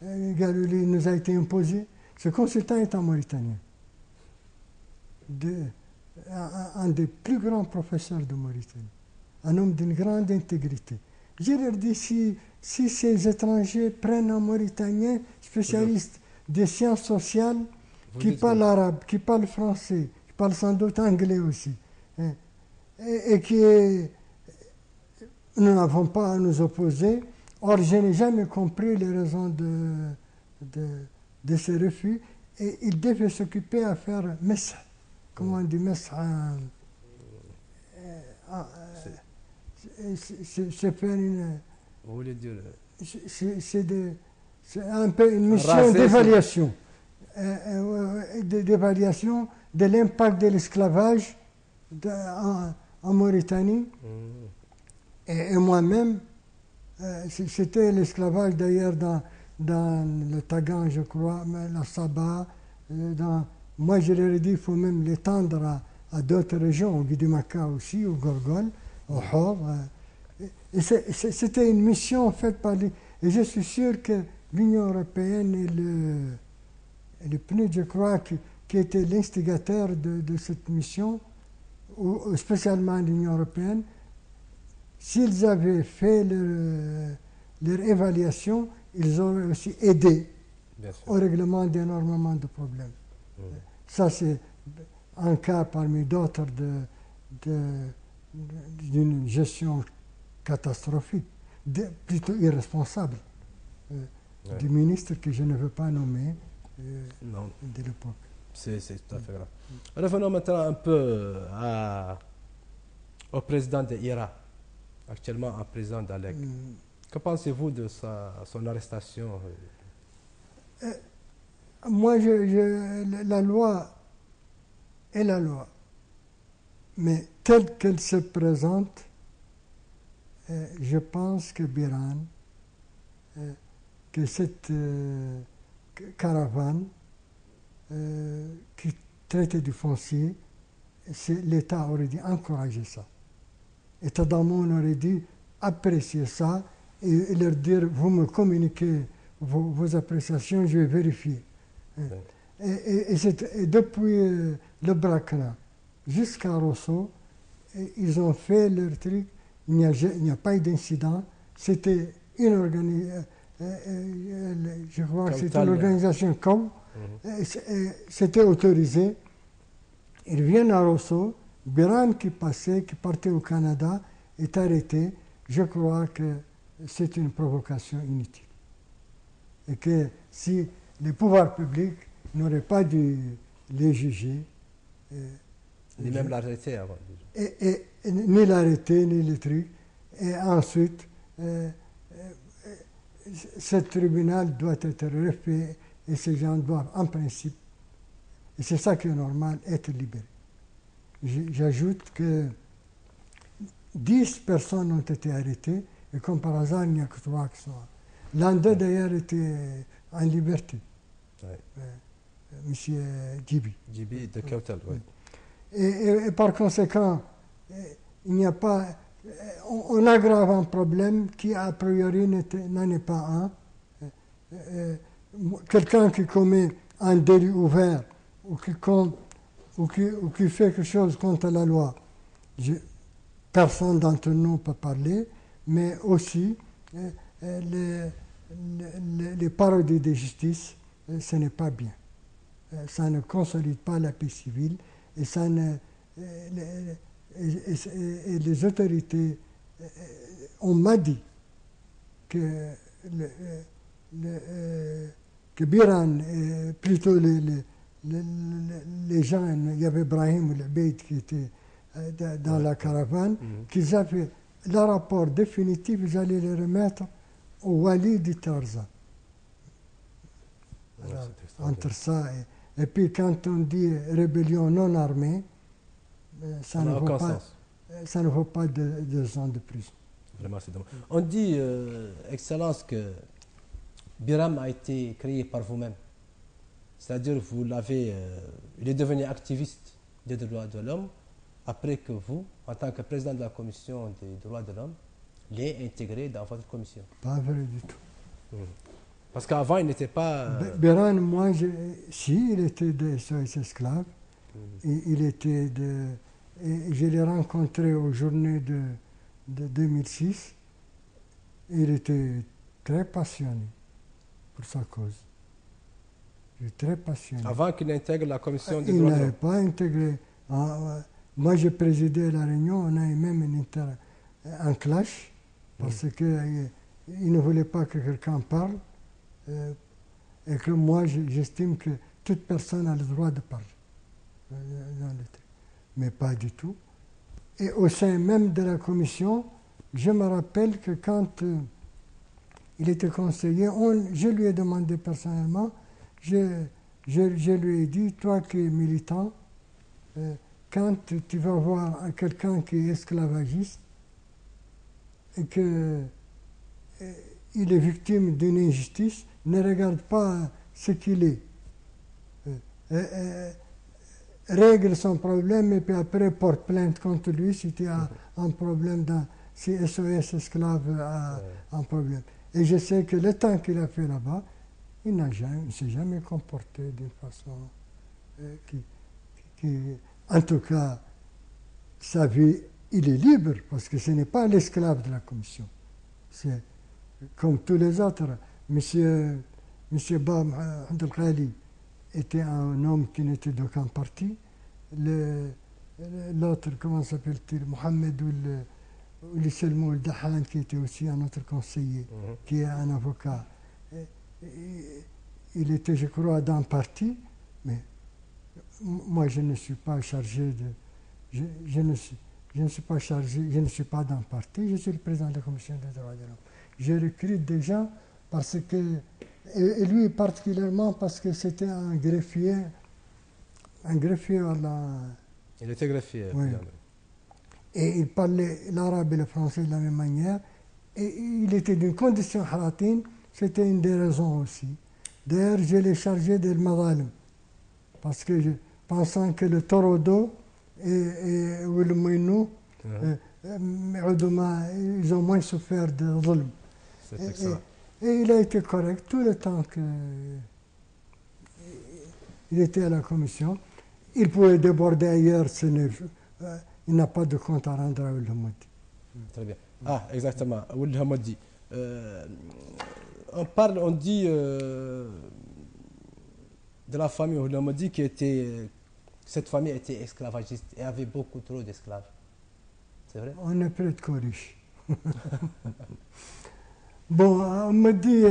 il nous a été imposé. Ce consultant est un Mauritanien, un des plus grands professeurs de Mauritanie, un homme d'une grande intégrité. Je leur dis, si ces étrangers prennent un Mauritanien spécialiste des sciences sociales, qui parle arabe, qui parle français, qui parle sans doute anglais aussi, et nous n'avons pas à nous opposer. Or, je n'ai jamais compris les raisons de ce refus, et il devait s'occuper à faire messa, comment on dit messa, c'est faire une... Vous voulez dire... C'est un peu une mission d'évaluation. D'évaluation de l'impact de l'esclavage en Mauritanie. Et moi-même, c'était l'esclavage d'ailleurs dans le Tagan, je crois, la Saba. Moi, je leur ai dit qu'il faut même l'étendre à d'autres régions, au Guidimaka aussi, au Gorgol, au Hor. Et c'était une mission faite par les... Et je suis sûr que l'Union européenne et le PNUD, je crois, qui était l'instigateur de cette mission, ou spécialement l'Union européenne, s'ils avaient fait leur évaluation, ils auraient aussi aidé au règlement d'énormément de problèmes. Ça, c'est un cas parmi d'autres d'une gestion catastrophique, plutôt irresponsable, du ministre que je ne veux pas nommer de l'époque. C'est tout à fait grave. Revenons maintenant un peu au président de l'Irak, actuellement un président d'Alec. Que pensez-vous de son arrestation? Moi, la loi est la loi, mais telle qu'elle se présente, je pense que Biran, que cette caravane qui traitait du foncier, l'État aurait dû encourager ça. L'État d'Amon aurait dû apprécier ça et leur dire, vous me communiquez vos appréciations, je vais vérifier. Et depuis le Brakna jusqu'à Rosso, ils ont fait leur truc, il n'y a pas eu d'incident. C'était une organisation, je crois que c'était l'organisation COM, c'était autorisé. Ils viennent à Rosso, Biran qui partait au Canada, est arrêté. Je crois que c'est une provocation inutile. Et que si les pouvoirs publics n'auraient pas dû les juger, ni même l'arrêter avant. Ni l'arrêter, ni le truc. Et ensuite, ce tribunal doit être refait et ces gens doivent, en principe, et c'est ça qui est normal, être libérés. J'ajoute que 10 personnes ont été arrêtées et comme par hasard, il n'y a que 3 qui sont. L'un d'eux d'ailleurs était en liberté, M. Djibi. Djibi de Kautal, oui. Et par conséquent, il n'y a pas. On aggrave un problème qui a priori n'en est pas un. Quelqu'un qui commet un délit ouvert ou qui fait quelque chose contre la loi, personne d'entre nous peut parler, mais aussi les parodies de justice, ce n'est pas bien. Ça ne consolide pas la paix civile et les autorités, on m'a dit que Biran, plutôt les gens, il y avait Ibrahim el-Beid qui était dans la caravane, qu'ils avaient le rapport définitif, ils allaient le remettre au Wali du Tarzan. Entre ça et puis quand on dit rébellion non armée, ça ne vaut pas 2 ans de prison. Vraiment, c'est dommage. On dit, Excellence, que Biram a été créé par vous-même. C'est-à-dire, il est devenu activiste des droits de l'homme après que vous, en tant que président de la commission des droits de l'homme, l'ayez intégré dans votre commission. Pas vrai du tout. Parce qu'avant, il n'était pas... Biran, moi, il était des SOS esclaves. Il était je l'ai rencontré aux journées de 2006. Il était très passionné pour sa cause. Il est très passionné. Avant qu'il n'intègre la commission des droits de l'homme. Il n'avait pas intégré. Moi, j'ai présidé la réunion, on a eu même un clash, parce qu'il ne voulait pas que quelqu'un parle, et que moi, j'estime que toute personne a le droit de parler. Mais pas du tout. Et au sein même de la commission, je me rappelle que quand il était conseiller, je lui ai demandé personnellement, je lui ai dit, toi qui es militant, quand tu vas voir quelqu'un qui est esclavagiste et qu'il est victime d'une injustice, ne regarde pas ce qu'il est. Règle son problème et puis après porte plainte contre lui si tu as un problème, si SOS Esclave a un problème. Et je sais que le temps qu'il a fait là-bas, il ne s'est jamais comporté d'une façon qui... En tout cas, sa vie, il est libre parce que ce n'est pas l'esclave de la commission. C'est comme tous les autres. Monsieur Bam Abdelkhali était un homme qui n'était d'aucun parti. l'autre, comment s'appelle-t-il, Mohamed ou Selmo Dahan, qui était aussi un autre conseiller, qui est un avocat. Il était, je crois, d'un parti, mais moi, je ne suis pas chargé de... Je ne suis pas chargé, je ne suis pas d'un parti, je suis le président de la Commission des droits de l'homme. Je recrute des gens parce que... Et lui particulièrement parce que c'était un greffier à la... Il était greffier. Oui. Et il parlait l'arabe et le français de la même manière. Et il était d'une condition haratine, c'était une des raisons aussi. D'ailleurs, je l'ai chargé de Madalim. Parce que pensant que le Torodo et le Mouinou, ils ont moins souffert de zulm. C'est excellent. Et il a été correct tout le temps qu'il était à la commission. Il pouvait déborder ailleurs, il n'a pas de compte à rendre à Ould Hamoudi. Très bien. Ah, exactement, Ould Hamoudi. On dit de la famille Ould Hamoudi cette famille était esclavagiste et avait beaucoup trop d'esclaves. C'est vrai? On est près de Korish. Bon, on me dit,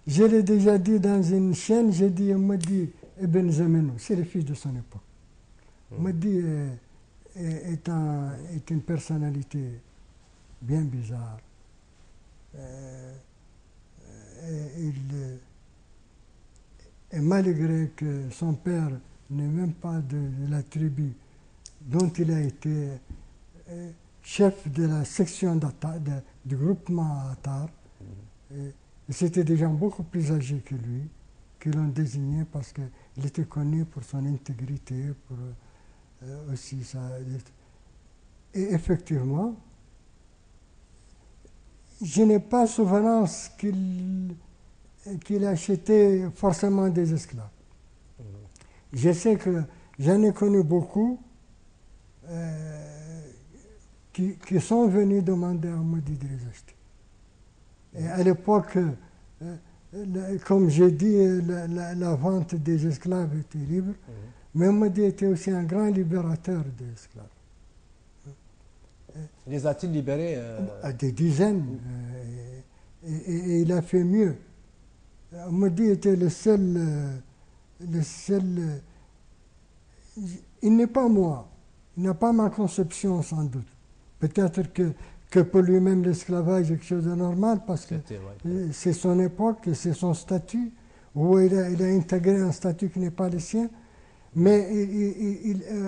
je l'ai déjà dit dans une chaîne, j'ai dit, on me dit, Ibn Zamenou, c'est le fils de son époque. On me dit, est une personnalité bien bizarre. Et malgré que son père n'est même pas de la tribu dont il a été chef de la section du groupement Attar, c'était des gens beaucoup plus âgés que lui qui l'ont désigné parce qu'il était connu pour son intégrité, pour aussi ça. Et effectivement, je n'ai pas souvenance qu'il achetait forcément des esclaves. Je sais que j'en ai connu beaucoup qui sont venus demander à Hamoudi de les acheter. Et à l'époque, comme j'ai dit, la vente des esclaves était libre, mais Hamoudi était aussi un grand libérateur des esclaves. Les a-t-il libérés Des dizaines. Et il a fait mieux. Hamoudi était le seul. Il n'est pas moi. Il n'a pas ma conception, sans doute. Peut-être que pour lui-même, l'esclavage est quelque chose de normal, parce que c'est son époque, c'est son statut, où il a intégré un statut qui n'est pas le sien. Mais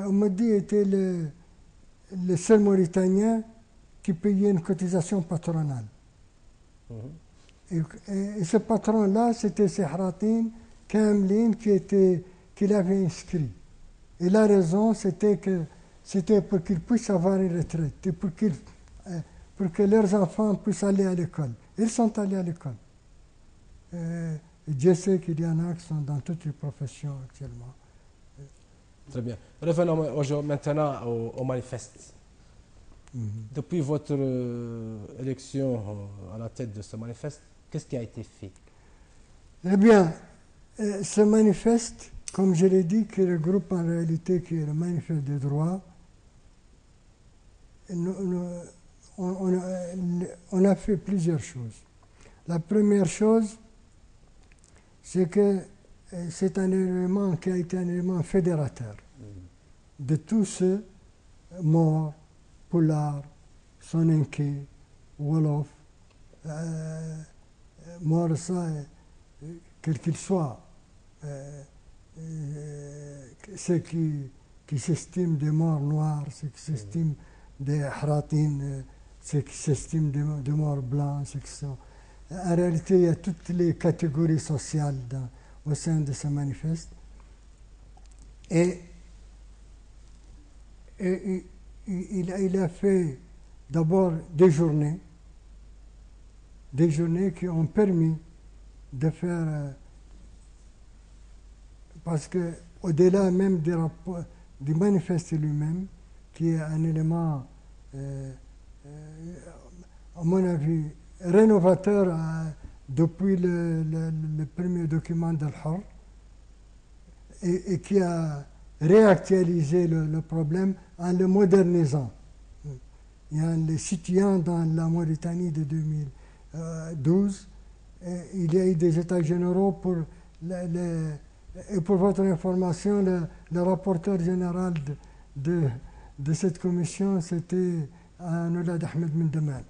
Hamoudi était le seul Mauritanien qui payait une cotisation patronale. Et ce patron-là, c'était Sehratin Kamlin qu'il avait inscrit. Et la raison, c'était pour qu'ils puissent avoir une retraite, et pour que leurs enfants puissent aller à l'école. Ils sont allés à l'école. Dieu sait qu'il y en a qui sont dans toutes les professions actuellement. Très bien. Revenons maintenant au manifeste. Depuis votre élection à la tête de ce manifeste, qu'est-ce qui a été fait? Eh bien, ce manifeste, comme je l'ai dit, qui regroupe en réalité qui est le manifeste des droits, on a fait plusieurs choses. La première chose, c'est que c'est un élément qui a été un élément fédérateur de tous ceux morts, Poulard, Soninké, Wolof, morts, quel qu'il soit, ceux qui s'estiment des morts noirs, ceux qui s'estiment des haratines, ceux qui s'estiment des morts blancs, ceux qui sont... En réalité, il y a toutes les catégories sociales au sein de ce manifeste. Et il a fait d'abord des journées qui ont permis de faire... parce que au-delà même du manifeste lui-même, qui est un élément, à mon avis, rénovateur depuis le premier document d'Al-Hur, et qui a réactualiser le problème en le modernisant. Il y a les citoyens dans la Mauritanie de 2012. Il y a eu des états généraux pour et pour votre information, le rapporteur général de cette commission, c'était Noulad Ahmed Mendeman.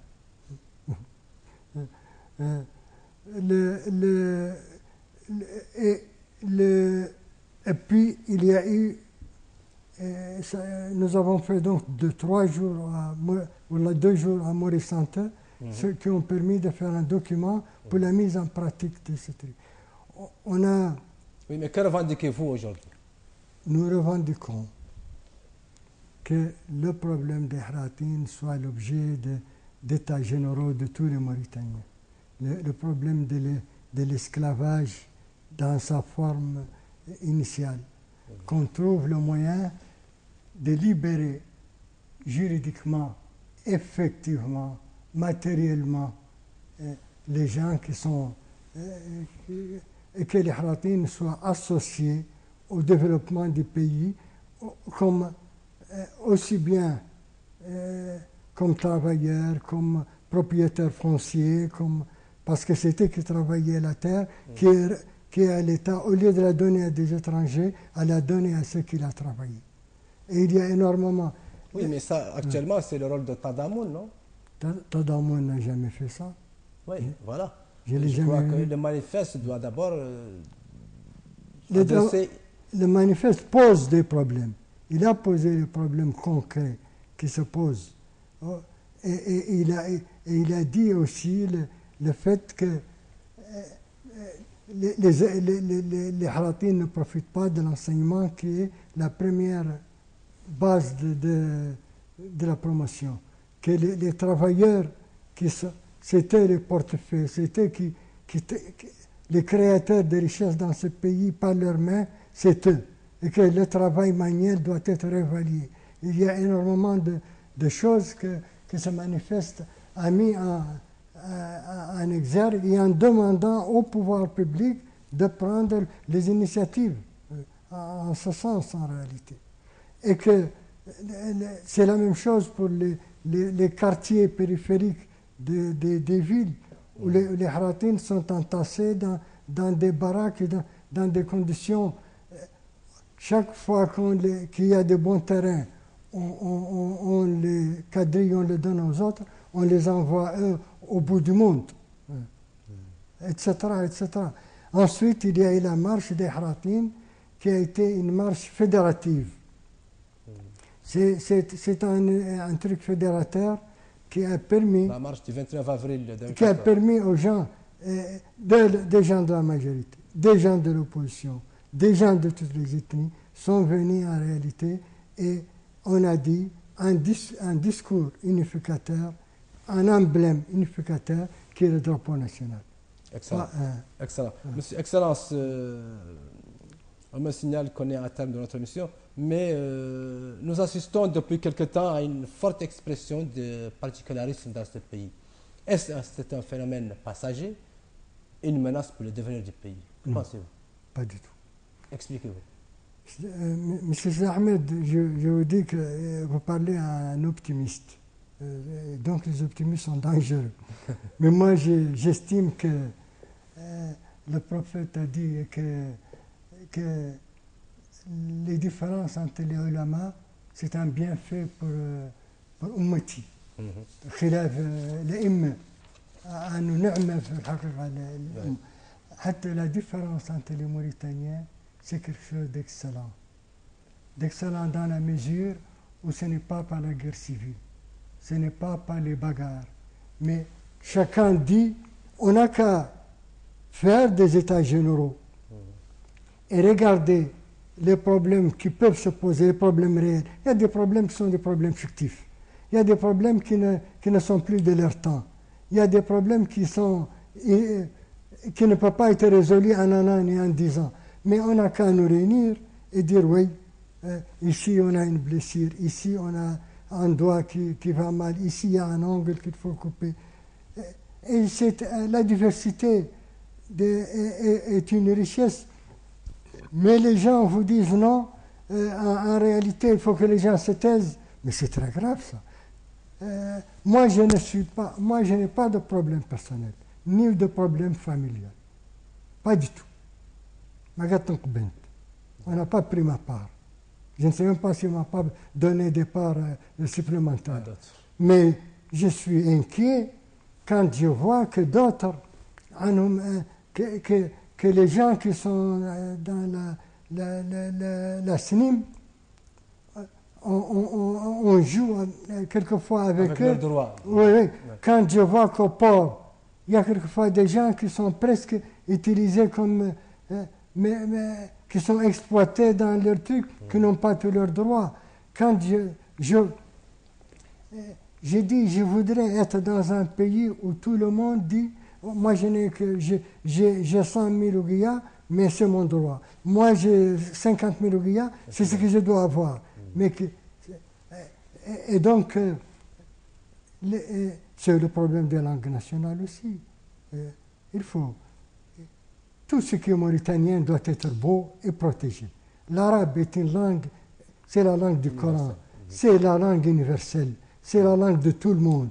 Et puis, il y a eu, nous avons fait donc 2 jours à Maurice Centre, ce qui ont permis de faire un document pour la mise en pratique de ce truc. On a... Oui, mais que revendiquez-vous aujourd'hui? Nous revendiquons que le problème des Hratines soit l'objet d'états généraux de tous les Mauritaniens. Le problème de l'esclavage dans sa forme initiale. Qu'on trouve le moyen de libérer juridiquement, effectivement, matériellement, les gens qui sont... et que les Hratines soient associés au développement du pays comme, aussi bien comme travailleurs, comme propriétaires fonciers, parce que c'était qui travaillait la terre, qui est à l'État, au lieu de la donner à des étrangers, à la donner à ceux qui la travaillé. Et il y a énormément... Oui, mais ça, actuellement, c'est le rôle de Tadamoun, non? Tadamoun n'a jamais fait ça. Oui, voilà. Je crois que le manifeste doit d'abord le manifeste pose des problèmes. Il a posé des problèmes concrets qui se posent. Et il a dit aussi le fait que les Hratines ne profitent pas de l'enseignement qui est la première base de la promotion. Que les travailleurs c'était les portefeuilles, c'était les créateurs de richesses dans ce pays par leurs mains, c'est eux. Et que le travail manuel doit être réévalué. Il y a énormément de choses que ce manifeste a mis en exergue et en demandant au pouvoir public de prendre les initiatives en ce sens en réalité. Et que c'est la même chose pour les quartiers périphériques des villes où les Hratines sont entassés dans des baraques et dans des conditions. Chaque fois qu'il y a de bons terrains, on les quadrille, on les donne aux autres, on les envoie eux au bout du monde, etc., etc. Ensuite, il y a eu la marche des Hratines qui a été une marche fédérative. C'est un truc fédérateur qui a permis... La marche du 29 avril 2014. Qui a permis aux gens, des gens de la majorité, des gens de l'opposition, des gens de toutes les ethnies, sont venus en réalité et on a dit un discours unificateur, un emblème unificateur qui est le drapeau national. Excellent. Excellent. Monsieur, Excellence, on me signale qu'on est à terme de notre émission, mais nous assistons depuis quelque temps à une forte expression de particularisme dans ce pays. Est-ce que c'est un phénomène passager, une menace pour le devenir du pays? Que pensez-vous? Pas du tout. Expliquez-vous. Monsieur Ahmed, je vous dis que vous parlez à un optimiste. Donc les optimistes sont dangereux. Mais moi, j'estime que le prophète a dit que les différences entre les ulama, c'est un bienfait pour Ummati. خلاف الأئمة أنه نعمة في الحقيقة حتى la différence entre les Mauritaniens, c'est quelque chose d'excellent. D'excellent dans la mesure où ce n'est pas par la guerre civile, ce n'est pas par les bagarres, mais chacun dit on n'a qu'à faire des états généraux et regarder les problèmes qui peuvent se poser, les problèmes réels. Il y a des problèmes qui sont des problèmes fictifs. Il y a des problèmes qui ne sont plus de leur temps. Il y a des problèmes qui ne peuvent pas être résolus en un an ni en 10 ans. Mais on n'a qu'à nous réunir et dire oui, ici on a une blessure, ici on a un doigt qui va mal, ici il y a un ongle qu'il faut couper. Et la diversité est une richesse. Mais les gens vous disent non, en réalité, il faut que les gens se taisent. Mais c'est très grave, ça. Moi, je n'ai pas de problème personnel, ni de problème familial. Pas du tout. On n'a pas pris ma part. Je ne sais même pas si on m'a pas donné des parts supplémentaires. Mais je suis inquiet quand je vois que d'autres, que les gens qui sont dans la SNIM, on joue quelquefois avec eux. Leurs droits. Oui, oui. Ouais. Quand je vois qu'au port, il y a quelquefois des gens qui sont presque utilisés comme... qui sont exploités dans leurs trucs, qui n'ont pas tous leurs droits. Quand j'ai dit, je voudrais être dans un pays où tout le monde dit, moi j'ai 100 000 ouguiyas, mais c'est mon droit. Moi j'ai 50 000 ouguiyas, c'est ce que je dois avoir. Et donc, c'est le problème des langues nationales aussi. Il faut... Tout ce qui est mauritanien doit être beau et protégé. L'arabe est une langue, c'est la langue du Coran, c'est la langue universelle, c'est la langue de tout le monde,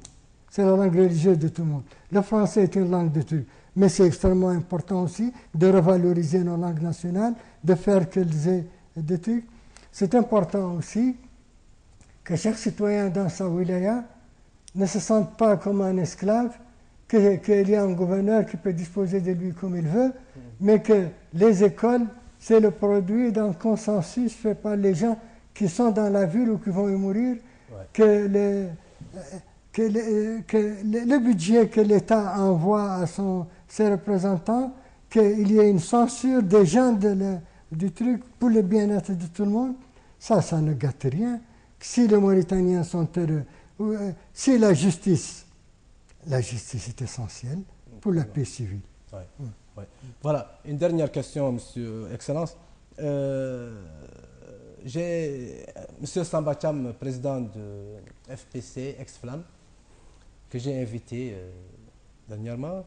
c'est la langue religieuse de tout le monde. Le français est une langue de tout. Mais c'est extrêmement important aussi de revaloriser nos langues nationales, de faire qu'elles aient des trucs. C'est important aussi que chaque citoyen dans sa wilaya ne se sente pas comme un esclave, qu'il y a un gouverneur qui peut disposer de lui comme il veut, mais que les écoles, c'est le produit d'un consensus fait par les gens qui sont dans la ville ou qui vont y mourir, que le budget que l'État envoie à ses représentants, qu'il y ait une censure des gens du truc pour le bien-être de tout le monde, ça ne gâte rien. Si les Mauritaniens sont heureux, si la justice est essentielle pour la paix civile. Ouais, ouais. Voilà, une dernière question, Monsieur Excellence. J'ai Monsieur Samba Cham, président de FPC, ex-Flamme, que j'ai invité dernièrement,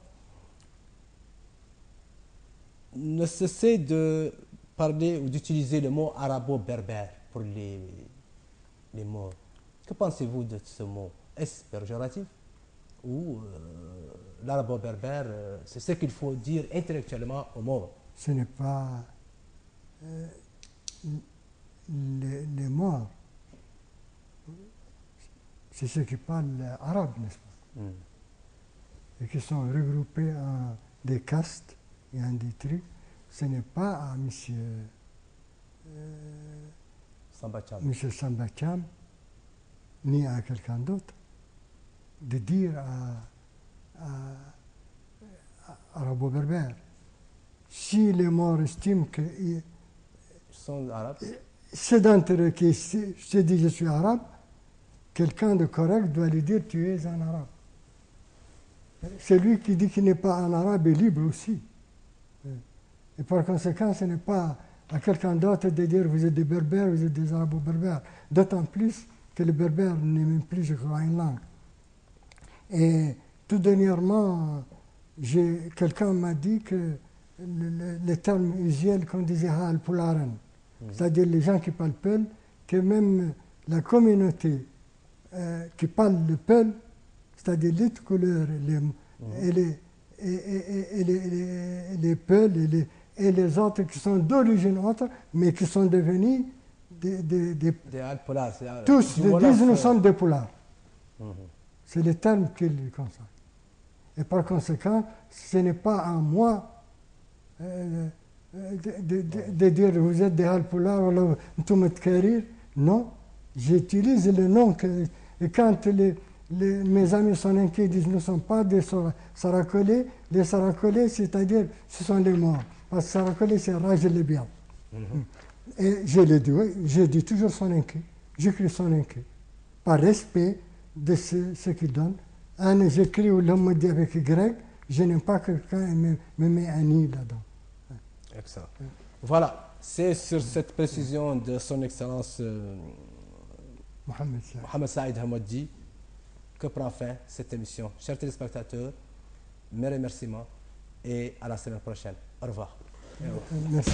ne cessait de parler ou d'utiliser le mot arabo-berbère pour les mots. Que pensez-vous de ce mot? Est-ce péjoratif ou l'arabo-berbère, c'est ce qu'il faut dire intellectuellement au mot? Ce n'est pas les morts, c'est ceux qui parlent arabe, n'est-ce pas? Et qui sont regroupés en des castes et en des trucs. Ce n'est pas à monsieur Samba Cham ni à quelqu'un d'autre de dire à arabo-berbère. Si les morts estiment qu'ils sont arabes, c'est d'entre eux qui se dit je suis arabe, quelqu'un de correct doit lui dire tu es un arabe. Celui qui dit qu'il n'est pas un arabe est libre aussi. Et par conséquent, ce n'est pas à quelqu'un d'autre de dire vous êtes des berbères, vous êtes des arabo-berbères. D'autant plus que le berbère n'est même plus, je crois, une langue. Et tout dernièrement, quelqu'un m'a dit que le terme usuel qu'on disait Hal-Pularen, c'est-à-dire les gens qui parlent Peul, que même la communauté qui parle le Peul, c'est-à-dire les couleurs, les Peuls et les autres qui sont d'origine autre, mais qui sont devenus des Alpolars. Tous disent nous sommes des Polars. C'est le terme qu'ils consacrent. Et par conséquent, ce n'est pas à moi de dire vous êtes des Alpolars ou Toumetkarir. Non, j'utilise le nom et quand mes amis sont inquiets, ils disent nous ne sommes pas des Sarakolais. Les Sarakolais, c'est-à-dire, ce sont les morts. Parce que Sarakolais, c'est Raj le bien. Et je dis toujours son inquiet. J'écris son inquiet. Par respect de ce qu'il donne. J'écris l'homme dit avec Y. Je n'aime pas que quelqu'un me met un i là-dedans. Excellent. Voilà, c'est sur cette précision de son Excellence Mohamed Saïd Hamoudi que prend fin cette émission. Chers téléspectateurs, mes remerciements et à la semaine prochaine. Au revoir. Merci.